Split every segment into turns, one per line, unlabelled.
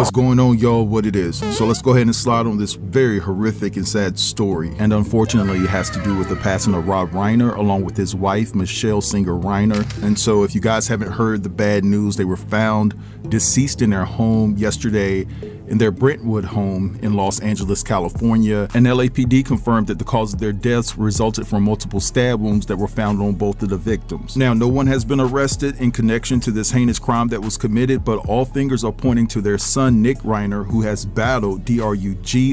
What's going on, y'all? What it is. So let's go ahead and slide on this very horrific and sad story. And unfortunately, it has to do with the passing of Rob Reiner along with his wife, Michele Singer Reiner. And so if you guys haven't heard the bad news, they were found deceased in their home yesterday in their Brentwood home in Los Angeles, California. And LAPD confirmed that the cause of their deaths resulted from multiple stab wounds that were found on both of the victims. Now, no one has been arrested in connection to this heinous crime that was committed, but all fingers are pointing to their son, Nick Reiner, who has battled drug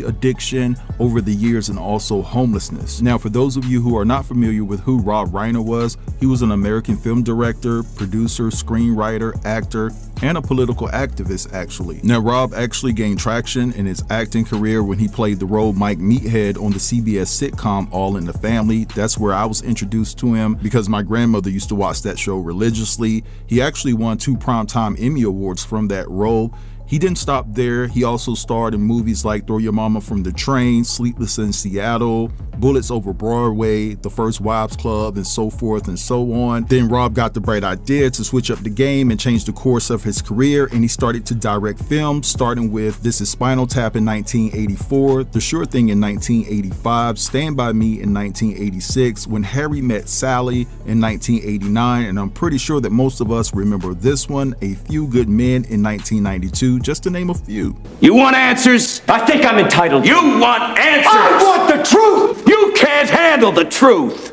addiction over the years and also homelessness. Now, for those of you who are not familiar with who Rob Reiner was, he was an American film director, producer, screenwriter, actor, and a political activist, actually. Now, Rob actually gained traction in his acting career when he played the role Mike Meathead on the CBS sitcom All in the Family. That's where I was introduced to him because my grandmother used to watch that show religiously. He actually won 2 Primetime Emmy Awards from that role. He didn't stop there. He also starred in movies like Throw Your Mama from the Train, Sleepless in Seattle, Bullets Over Broadway, The First Wives Club, and so forth and so on. Then Rob got the bright idea to switch up the game and change the course of his career, and he started to direct films, starting with This Is Spinal Tap in 1984, The Sure Thing in 1985, Stand By Me in 1986, When Harry Met Sally in 1989, and I'm pretty sure that most of us remember this one, A Few Good Men in 1992, just to name a few.
You want answers?
I think I'm entitled.
You want answers?
I want the truth!
You can't handle the truth!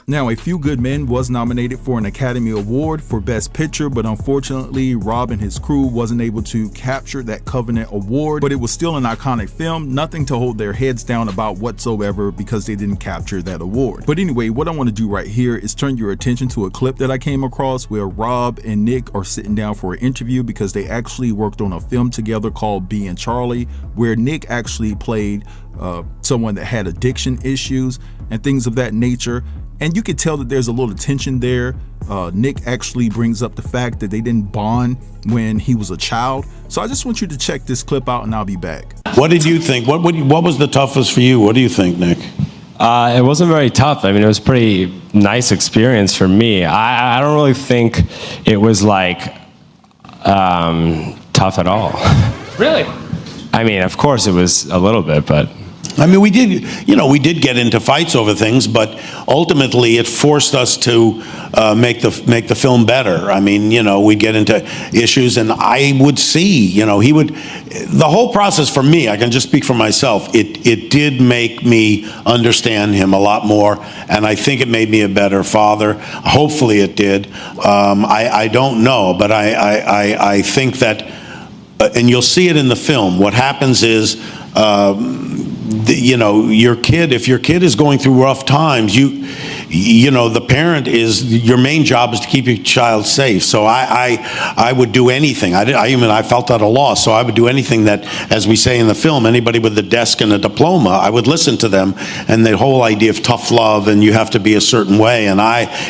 Now, A Few Good Men was nominated for an Academy Award for Best Picture, but unfortunately, Rob and his crew wasn't able to capture that Covenant Award, but it was still an iconic film, nothing to hold their heads down about whatsoever because they didn't capture that award. But anyway, what I want to do right here is turn your attention to a clip that I came across where Rob and Nick are sitting down for an interview because they actually worked on a film together called Being Charlie, where Nick actually played someone that had addiction issues and things of that nature. And you could tell that there's a little tension there. Nick actually brings up the fact that they didn't bond when he was a child. So I just want you to check this clip out and I'll be back.
What did you think? What was the toughest for you? What do you think, Nick?
It wasn't very tough. I mean, it was a pretty nice experience for me. I don't really think it was like tough at all.
Really?
I mean, of course it was a little bit, but
I mean, we did get into fights over things, but ultimately it forced us to make the film better. I mean, we'd get into issues, and I would see, the whole process for me, I can just speak for myself, it did make me understand him a lot more, and I think it made me a better father. Hopefully it did. I don't know, but I think that, and you'll see it in the film, what happens is, if your kid is going through rough times, the parent your main job is to keep your child safe. So I would do anything. I felt at a loss, so I would do anything that, as we say in the film, anybody with a desk and a diploma, I would listen to them, and the whole idea of tough love and you have to be a certain way, and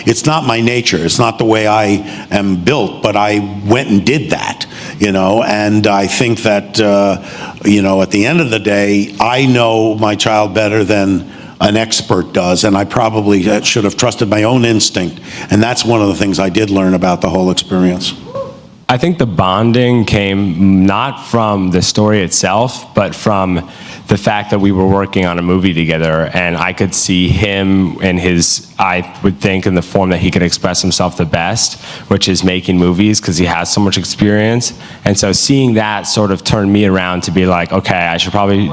it's not my nature, it's not the way I am built, but I went and did that, and I think that, at the end of the day, I know my child better than an expert does, and I probably should have trusted my own instinct, and that's one of the things I did learn about the whole experience.
I think the bonding came not from the story itself, but from the fact that we were working on a movie together, and I could see him in I would think, in the form that he could express himself the best, which is making movies, because he has so much experience. And so seeing that sort of turned me around to be like, okay, I should probably...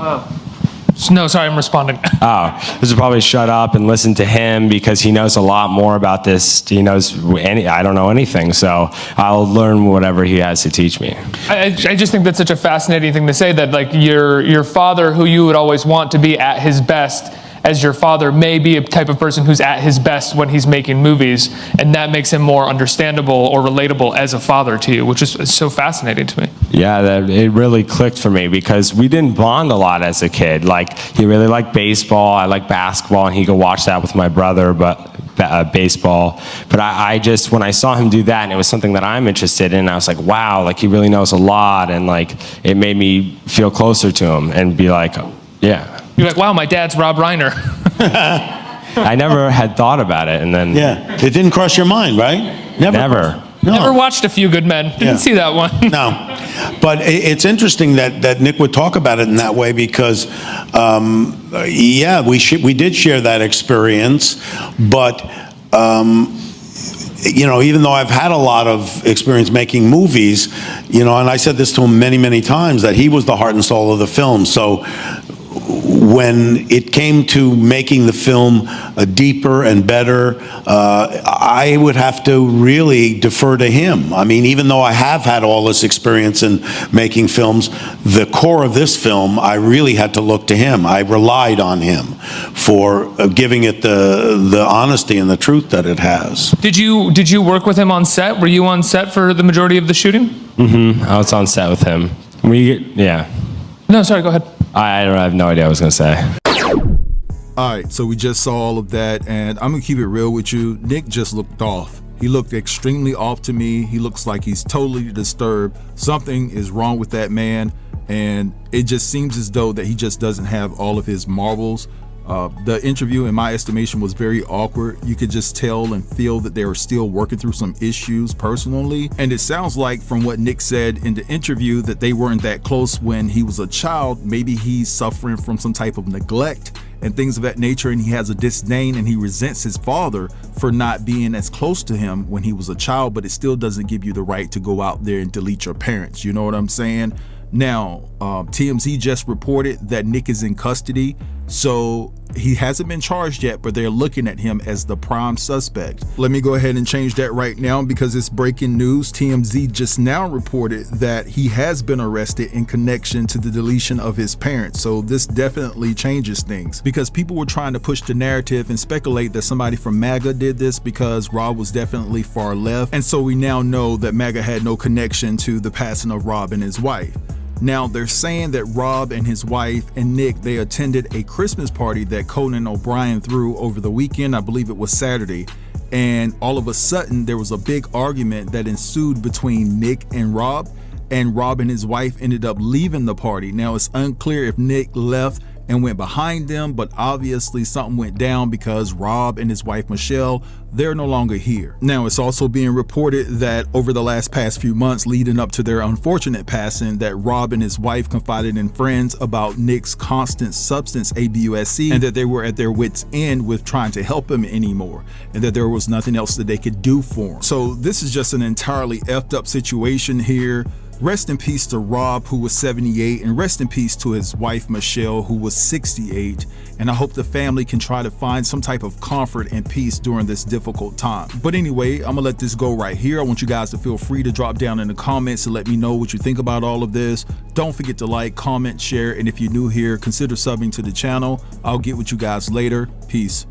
No, sorry, I'm responding.
I should probably shut up and listen to him because he knows a lot more about this. He knows I don't know anything, so I'll learn whatever he has to teach me.
I just think that's such a fascinating thing to say, that like your father, who you would always want to be at his best as your father, may be a type of person who's at his best when he's making movies, and that makes him more understandable or relatable as a father to you, which is so fascinating to me.
Yeah, it really clicked for me because we didn't bond a lot as a kid. Like, he really liked baseball, I liked basketball, and he could watch that with my brother, baseball. But I just, when I saw him do that, and it was something that I'm interested in, I was like, wow, like he really knows a lot, and like it made me feel closer to him and be like, yeah.
You're like, wow, my dad's Rob Reiner.
I never had thought about it, and then...
Yeah, it didn't cross your mind, right?
Never.
No.
Never watched A Few Good Men. Didn't see that one.
No. But it's interesting that Nick would talk about it in that way because, yeah, we did share that experience, but you know, even though I've had a lot of experience making movies, you know, and I said this to him many, many times, that he was the heart and soul of the film. So when it came to making the film deeper and better, I would have to really defer to him. I mean, even though I have had all this experience in making films, the core of this film, I really had to look to him. I relied on him for giving it the honesty and the truth that it has.
Did you work with him on set? Were you on set for the majority of the shooting?
Mm-hmm. I was on set with him. Yeah.
No, sorry, go ahead.
I have no idea what I was going to say.
All right, so we just saw all of that, and I'm gonna keep it real with you. Nick just looked off. He looked extremely off to me. He looks like he's totally disturbed. Something is wrong with that man, and it just seems as though that he just doesn't have all of his marbles. The interview, in my estimation, was very awkward. You could just tell and feel that they were still working through some issues personally. And it sounds like, from what Nick said in the interview, that they weren't that close when he was a child. Maybe he's suffering from some type of neglect and things of that nature, and he has a disdain and he resents his father for not being as close to him when he was a child. But it still doesn't give you the right to go out there and delete your parents. You know what I'm saying? Now, TMZ just reported that Nick is in custody, so he hasn't been charged yet, but they're looking at him as the prime suspect. Let me go ahead and change that right now because it's breaking news. TMZ just now reported that he has been arrested in connection to the deletion of his parents. So this definitely changes things, because people were trying to push the narrative and speculate that somebody from MAGA did this because Rob was definitely far left. And so we now know that MAGA had no connection to the passing of Rob and his wife. Now, they're saying that Rob and his wife and Nick, they attended a Christmas party that Conan O'Brien threw over the weekend. I believe it was Saturday. And all of a sudden, there was a big argument that ensued between Nick and Rob and his wife ended up leaving the party. Now, it's unclear if Nick left and went behind them, but obviously something went down because Rob and his wife Michele, they're no longer here. Now, it's also being reported that over the past few months leading up to their unfortunate passing, that Rob and his wife confided in friends about Nick's constant substance abuse, and that they were at their wits' end with trying to help him anymore, and that there was nothing else that they could do for him. So this is just an entirely effed up situation here. Rest in peace to Rob, who was 78, and rest in peace to his wife Michele, who was 68. And I hope the family can try to find some type of comfort and peace during this difficult time. But anyway, I'm gonna let this go right here. I want you guys to feel free to drop down in the comments and let me know what you think about all of this. Don't forget to like, comment, share, and if you're new here, consider subbing to the channel. I'll get with you guys later. Peace.